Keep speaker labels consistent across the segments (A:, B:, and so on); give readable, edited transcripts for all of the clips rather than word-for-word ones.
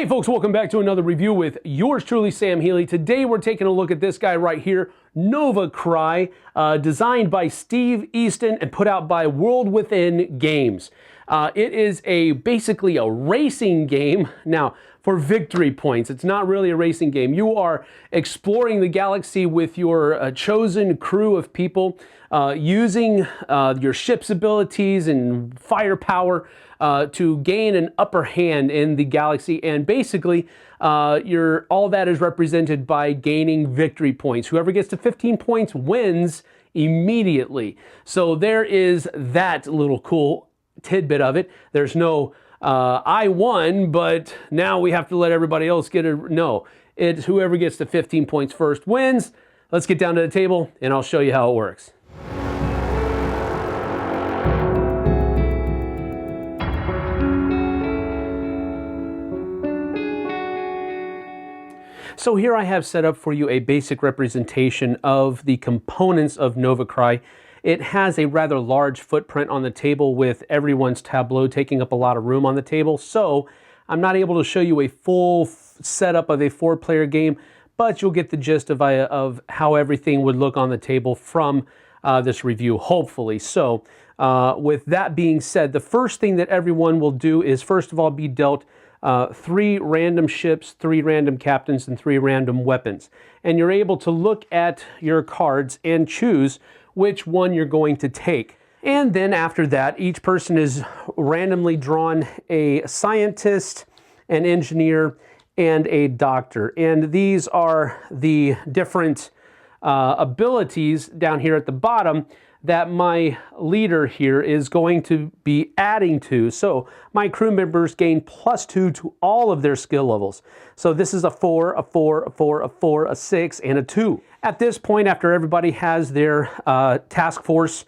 A: Hey folks, welcome back to another review with yours truly, Sam Healey. Today we're taking a look at this guy right here, Nova Cry, designed by Steve Easton and put out by World Within Games. It is basically a racing game. Now, for victory points, it's not really a racing game. You are exploring the galaxy with your chosen crew of people, using your ship's abilities and firepower to gain an upper hand in the galaxy, and basically all that is represented by gaining victory points. Whoever gets to 15 points wins immediately. So there is that little cool tidbit of it. There's no I won, but now we have to let everybody else get it. No, it's whoever gets to 15 points first wins. Let's get down to the table and I'll show you how it works. So here I have set up for you a basic representation of the components of Nova Cry. It has a rather large footprint on the table with everyone's tableau taking up a lot of room on the table. So I'm not able to show you a full setup of a 4-player game, but you'll get the gist of how everything would look on the table from this review, hopefully. So with that being said, the first thing that everyone will do is first of all be dealt 3 random ships, 3 random captains, and 3 random weapons. And you're able to look at your cards and choose which one you're going to take. And then after that, each person is randomly drawn a scientist, an engineer, and a doctor. And these are the different abilities down here at the bottom that my leader here is going to be adding to. So my crew members gain +2 to all of their skill levels. So this is a 4, a 4, a 4, a 4, a 6, and a 2. At this point, after everybody has their task force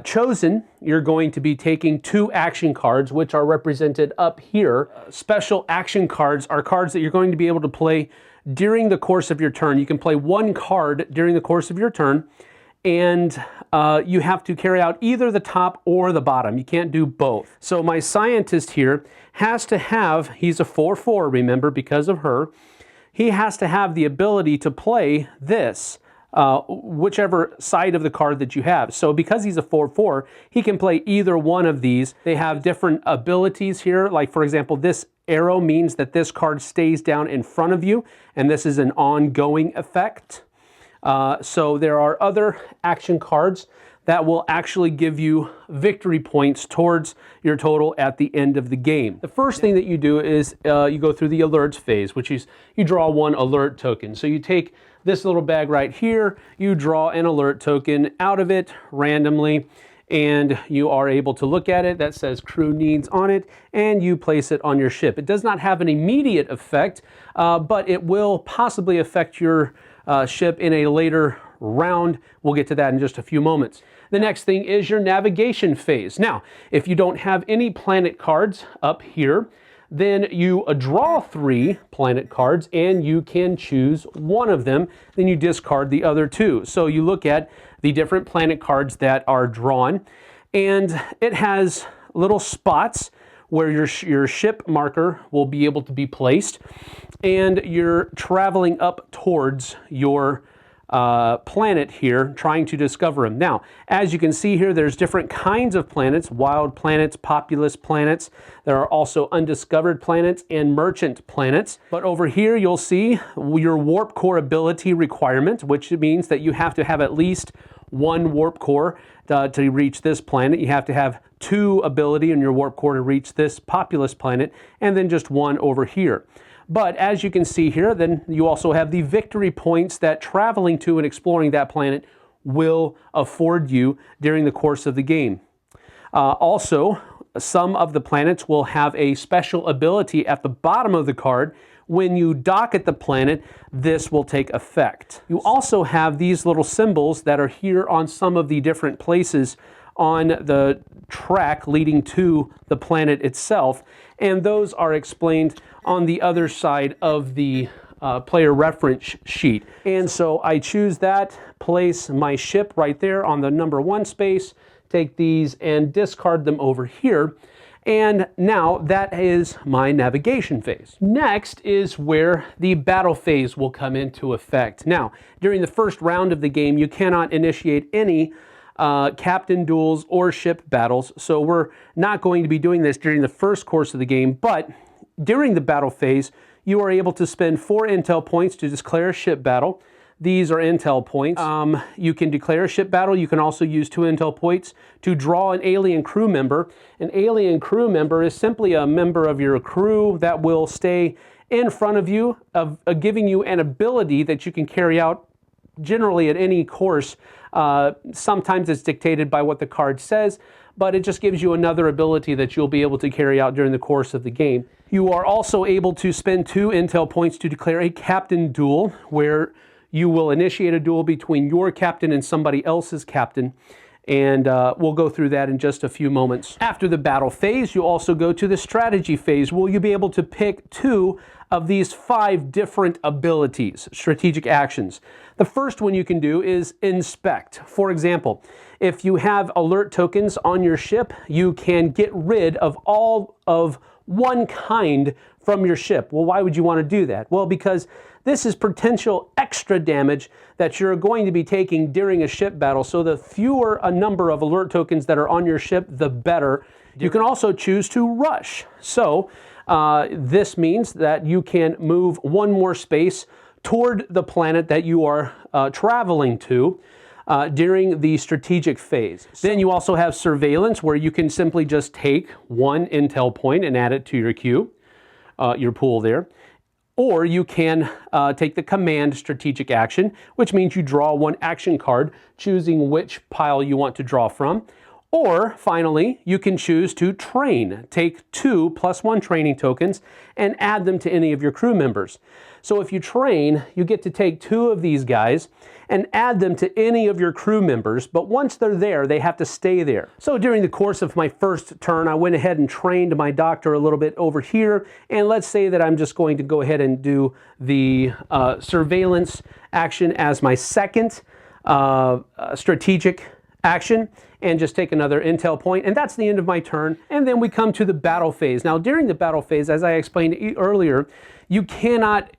A: chosen, you're going to be taking 2 action cards, which are represented up here. Special action cards are cards that you're going to be able to play during the course of your turn. You can play 1 card during the course of your turn, and you have to carry out either the top or the bottom. You can't do both. So my scientist here has to have, he's a 4/4, remember, because of her. He has to have the ability to play this, whichever side of the card that you have. So because he's a 4/4, he can play either one of these. They have different abilities here. Like, for example, this arrow means that this card stays down in front of you, and this is an ongoing effect. So there are other action cards that will actually give you victory points towards your total at the end of the game. The first thing that you do is you go through the alerts phase, which is you draw 1 alert token. So you take this little bag right here, you draw an alert token out of it randomly, and you are able to look at it. That says crew needs on it, and you place it on your ship. It does not have an immediate effect, but it will possibly affect your ship in a later round. We'll get to that in just a few moments. The next thing is your navigation phase. Now, if you don't have any planet cards up here, then you draw 3 planet cards and you can choose one of them. Then you discard the other 2. So you look at the different planet cards that are drawn, and it has little spots where your ship marker will be able to be placed, and you're traveling up towards your planet here, trying to discover them. Now, as you can see here, there's different kinds of planets: wild planets, populous planets. There are also undiscovered planets and merchant planets. But over here, you'll see your warp core ability requirement, which means that you have to have at least 1 warp core to reach this planet. You have to have 2 ability in your warp core to reach this populous planet, and then just 1 over here. But as you can see here, then you also have the victory points that traveling to and exploring that planet will afford you during the course of the game. Also, some of the planets will have a special ability at the bottom of the card. When you dock at the planet, this will take effect. You also have these little symbols that are here on some of the different places on the track leading to the planet itself, and those are explained on the other side of the player reference sheet. And so I choose that, place my ship right there on the number 1 space, take these and discard them over here. And now that is my navigation phase. Next is where the battle phase will come into effect. Now, during the first round of the game, you cannot initiate any captain duels or ship battles, so we're not going to be doing this during the first course of the game, but during the battle phase, you are able to spend 4 intel points to declare a ship battle. These are intel points. You can declare a ship battle. You can also use 2 intel points to draw an alien crew member. An alien crew member is simply a member of your crew that will stay in front of you, giving you an ability that you can carry out generally at any course. Sometimes it's dictated by what the card says, but it just gives you another ability that you'll be able to carry out during the course of the game. You are also able to spend 2 intel points to declare a captain duel, where you will initiate a duel between your captain and somebody else's captain, and we'll go through that in just a few moments. After the battle phase, you also go to the strategy phase, where you'll be able to pick 2 of these 5 different abilities, strategic actions. The first one you can do is inspect. For example, if you have alert tokens on your ship, you can get rid of all of one kind from your ship. Well, why would you want to do that? Well, because this is potential extra damage that you're going to be taking during a ship battle, so the fewer a number of alert tokens that are on your ship, the better. You can also choose to rush. So this means that you can move 1 more space toward the planet that you are traveling to during the strategic phase. Then you also have surveillance, where you can simply just take 1 intel point and add it to your queue, your pool there. Or you can take the command strategic action, which means you draw 1 action card, choosing which pile you want to draw from. Or finally, you can choose to train. Take 2 + 1 training tokens and add them to any of your crew members. So if you train, you get to take 2 of these guys and add them to any of your crew members, but once they're there, they have to stay there. So during the course of my first turn, I went ahead and trained my doctor a little bit over here, and let's say that I'm just going to go ahead and do the surveillance action as my second strategic action, and just take another intel point, and that's the end of my turn. And then we come to the battle phase. Now, during the battle phase, as I explained earlier, you cannot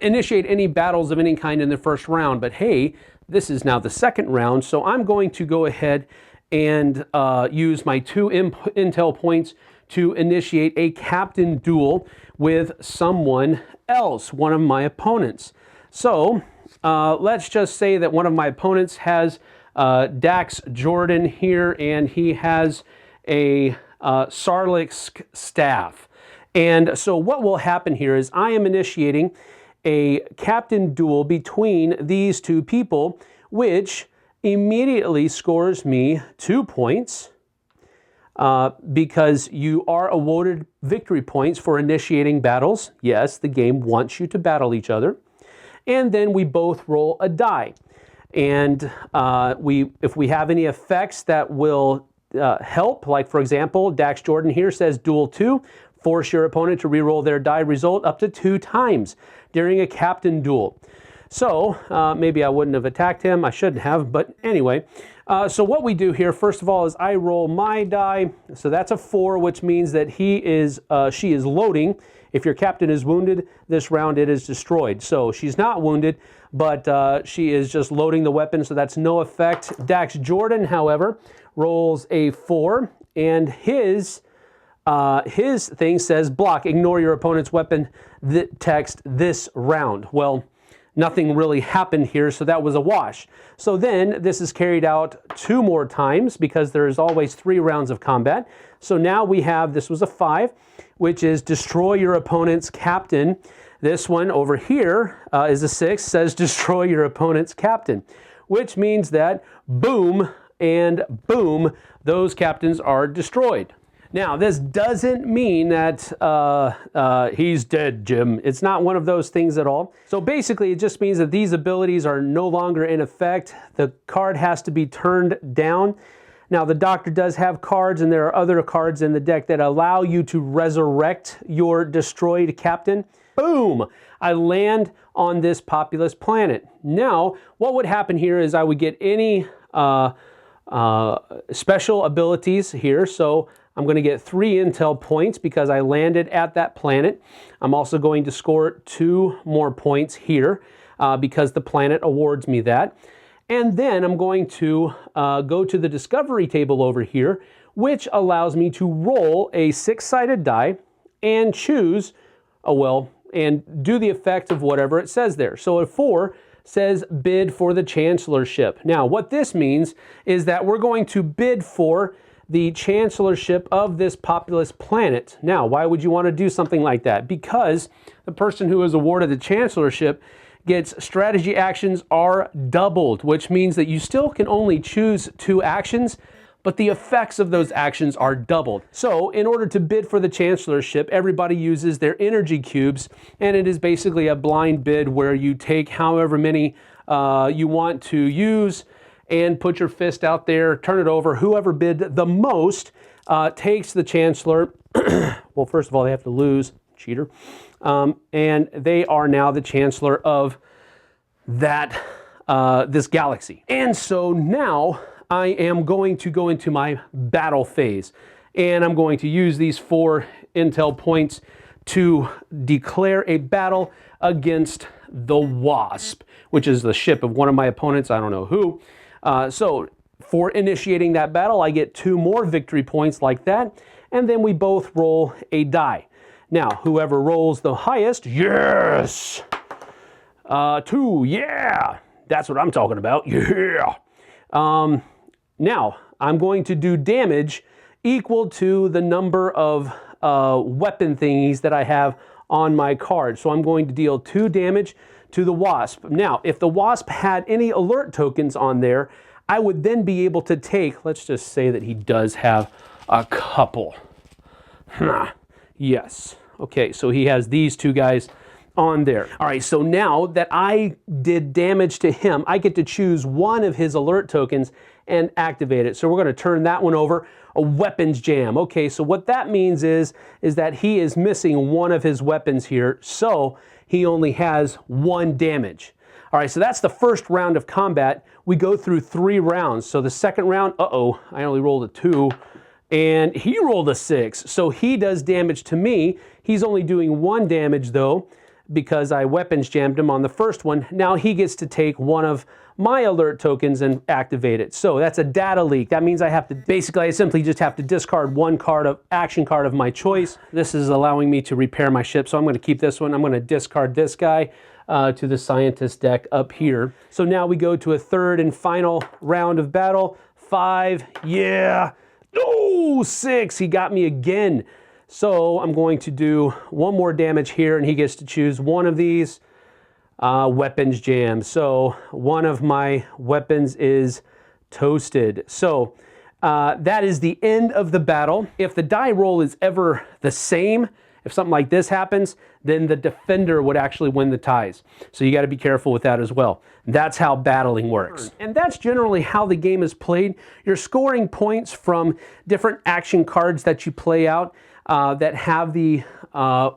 A: initiate any battles of any kind in the first round, but hey, this is now the second round, so I'm going to go ahead and use my 2 intel points to initiate a captain duel with someone else, one of my opponents. So let's just say that one of my opponents has Dax Jordan here, and he has a Sarlacc staff. And so what will happen here is I am initiating a captain duel between these 2 people, which immediately scores me 2 points because you are awarded victory points for initiating battles. Yes, the game wants you to battle each other. And then we both roll a die. And if we have any effects that will help, like for example, Dax Jordan here says Duel 2, force your opponent to reroll their die result up to 2 times during a captain duel. So maybe I wouldn't have attacked him, I shouldn't have, but anyway. So what we do here, first of all, is I roll my die. So that's a 4, which means that she is loading. If your captain is wounded, this round it is destroyed. So she's not wounded, but she is just loading the weapon, so that's no effect. Dax Jordan, however, rolls a 4, and his thing says block, ignore your opponent's weapon text this round. Well, nothing really happened here, so that was a wash. So then this is carried out 2 more times because there is always 3 rounds of combat. So now we have, this was a 5, which is destroy your opponent's captain. This one over here is a 6, says destroy your opponent's captain, which means that boom and boom, those captains are destroyed. Now, this doesn't mean that he's dead, Jim. It's not one of those things at all. So basically, it just means that these abilities are no longer in effect. The card has to be turned down. Now, the Doctor does have cards, and there are other cards in the deck that allow you to resurrect your destroyed captain. Boom! I land on this populous planet. Now, what would happen here is I would get any special abilities here. So I'm going to get 3 intel points because I landed at that planet. I'm also going to score 2 more points here because the planet awards me that. And then I'm going to go to the discovery table over here, which allows me to roll a 6-sided die and choose, and do the effect of whatever it says there. So a 4 says bid for the chancellorship. Now, what this means is that we're going to bid for the chancellorship of this populous planet. Now, why would you want to do something like that? Because the person who is awarded the chancellorship gets strategy actions are doubled, which means that you still can only choose 2 actions, but the effects of those actions are doubled. So in order to bid for the chancellorship, everybody uses their energy cubes, and it is basically a blind bid where you take however many you want to use and put your fist out there, turn it over. Whoever bid the most takes the chancellor. Well, first of all, they have to lose, cheater. And they are now the chancellor of that this galaxy. And so now I am going to go into my battle phase, and I'm going to use these 4 intel points to declare a battle against the Wasp, which is the ship of one of my opponents, I don't know who. So for initiating that battle, I get 2 more victory points like that, and then we both roll a die. Now, whoever rolls the highest, yes! 2, yeah! That's what I'm talking about, yeah! Now, I'm going to do damage equal to the number of weapon thingies that I have on my card. So I'm going to deal 2 damage to the Wasp. Now, if the Wasp had any alert tokens on there, I would then be able to take, let's just say that he does have a couple. Yes. Okay, so he has these 2 guys on there. All right, so now that I did damage to him, I get to choose one of his alert tokens and activate it. So we're going to turn that one over, a weapons jam. Okay, so what that means is that he is missing one of his weapons here, so he only has 1 damage. All right, so that's the first round of combat. We go through 3 rounds. So the second round, I only rolled a 2, and he rolled a 6. So he does damage to me. He's only doing 1 damage though, because I weapons jammed him on the first one. Now he gets to take one of my alert tokens and activate it. So that's a data leak. That means I simply just have to discard 1 action card of my choice. This is allowing me to repair my ship, so I'm going to keep this one. I'm going to discard this guy to the scientist deck up here. So now we go to a 3rd and final round of battle. 5, yeah. Oh, 6, he got me again. So I'm going to do 1 more damage here, and he gets to choose one of these weapons jam. So one of my weapons is toasted. So that is the end of the battle. If the die roll is ever the same, if something like this happens, then the defender would actually win the ties. So you got to be careful with that as well. That's how battling works. And that's generally how the game is played. You're scoring points from different action cards that you play out that have the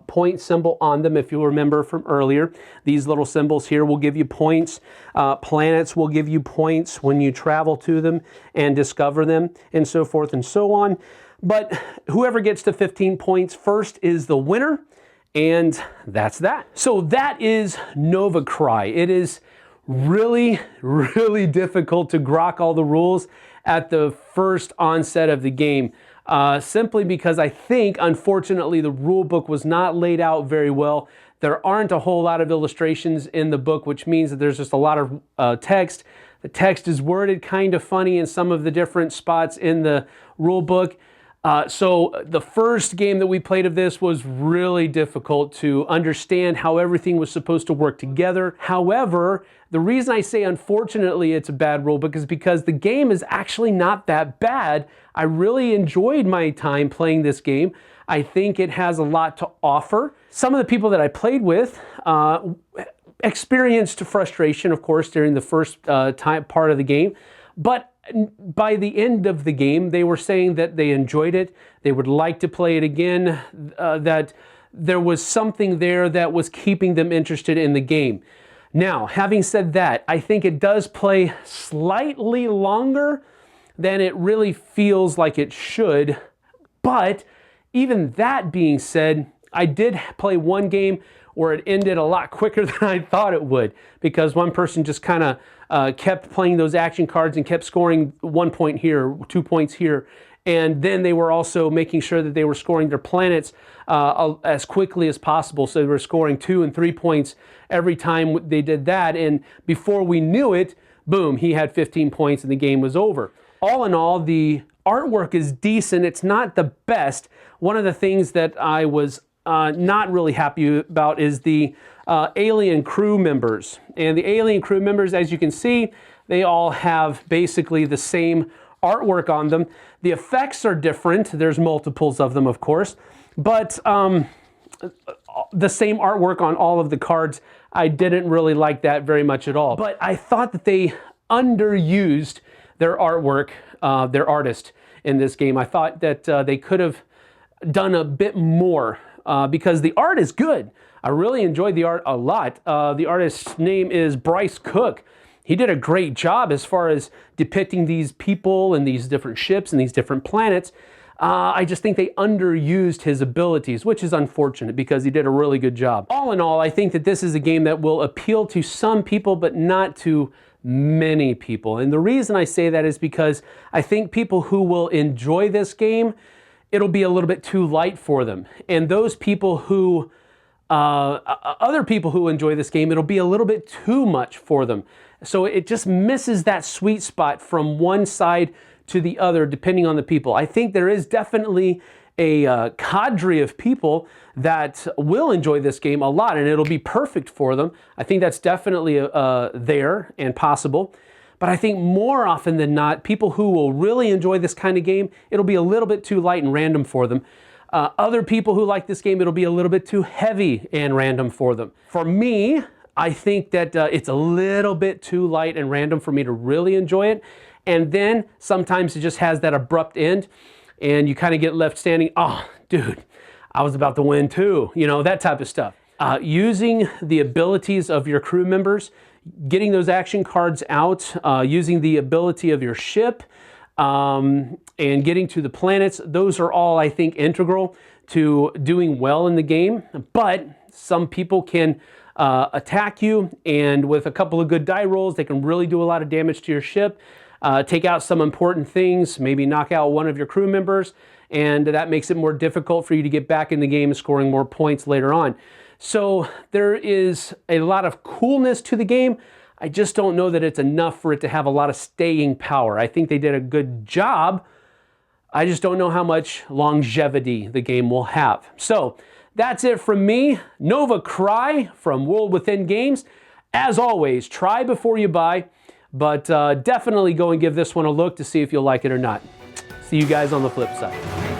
A: point symbol on them, if you'll remember from earlier. These little symbols here will give you points. Planets will give you points when you travel to them and discover them, and so forth and so on. But whoever gets to 15 points first is the winner, and that's that. So that is Nova Cry. It is really, really difficult to grok all the rules at the first onset of the game. Simply because I think, unfortunately, the rule book was not laid out very well. There aren't a whole lot of illustrations in the book, which means that there's just a lot of text. The text is worded kind of funny in some of the different spots in the rule book. So the first game that we played of this was really difficult to understand how everything was supposed to work together. However, the reason I say unfortunately it's a bad rule book is because the game is actually not that bad. I really enjoyed my time playing this game. I think it has a lot to offer. Some of the people that I played with experienced frustration, of course, during the first part of the game, but by the end of the game, they were saying that they enjoyed it. They would like to play it again, that there was something there that was keeping them interested in the game. Now, having said that, I think it does play slightly longer than it really feels like it should, But even that being said, I did play one game where it ended a lot quicker than I thought it would, because one person just kind of kept playing those action cards and kept scoring 1 point here, 2 points here. And then they were also making sure that they were scoring their planets as quickly as possible. So they were scoring 2 and 3 points every time they did that. And before we knew it, boom, he had 15 points and the game was over. All in all, the artwork is decent. It's not the best. One of the things that I was not really happy about is the alien crew members. And the alien crew members, as you can see, they all have basically the same artwork on them. The effects are different. There's multiples of them, of course, but the same artwork on all of the cards. I didn't really like that very much at all. But I thought that they underused their artwork, their artist in this game. I thought that they could have done a bit more because the art is good. I really enjoyed the art a lot. The artist's name is Bryce Cook. He did a great job as far as depicting these people and these different ships and these different planets. I just think they underused his abilities, which is unfortunate because he did a really good job. All in all, I think that this is a game that will appeal to some people, but not to many people. And the reason I say that is because I think people who will enjoy this game, it'll be a little bit too light for them. And those people who, other people who enjoy this game, it'll be a little bit too much for them. So it just misses that sweet spot from one side to the other, depending on the people. I think there is definitely a cadre of people that will enjoy this game a lot, and it'll be perfect for them. I think that's definitely there and possible. But I think more often than not, people who will really enjoy this kind of game, it'll be a little bit too light and random for them. Other people who like this game, it'll be a little bit too heavy and random for them. For me, I think that it's a little bit too light and random for me to really enjoy it. And then sometimes it just has that abrupt end and you kind of get left standing, oh, dude, I was about to win too. You know, that type of stuff. Using the abilities of your crew members, getting those action cards out, using the ability of your ship, and getting to the planets, those are all, I think, integral to doing well in the game. But some people can attack you, and with a couple of good die rolls, they can really do a lot of damage to your ship, take out some important things, maybe knock out one of your crew members, and that makes it more difficult for you to get back in the game, scoring more points later on. So there is a lot of coolness to the game. I just don't know that it's enough for it to have a lot of staying power. I think they did a good job. I just don't know how much longevity the game will have. So that's it from me, Nova Cry from World Within Games. As always, try before you buy, but definitely go and give this one a look to see if you'll like it or not. See you guys on the flip side.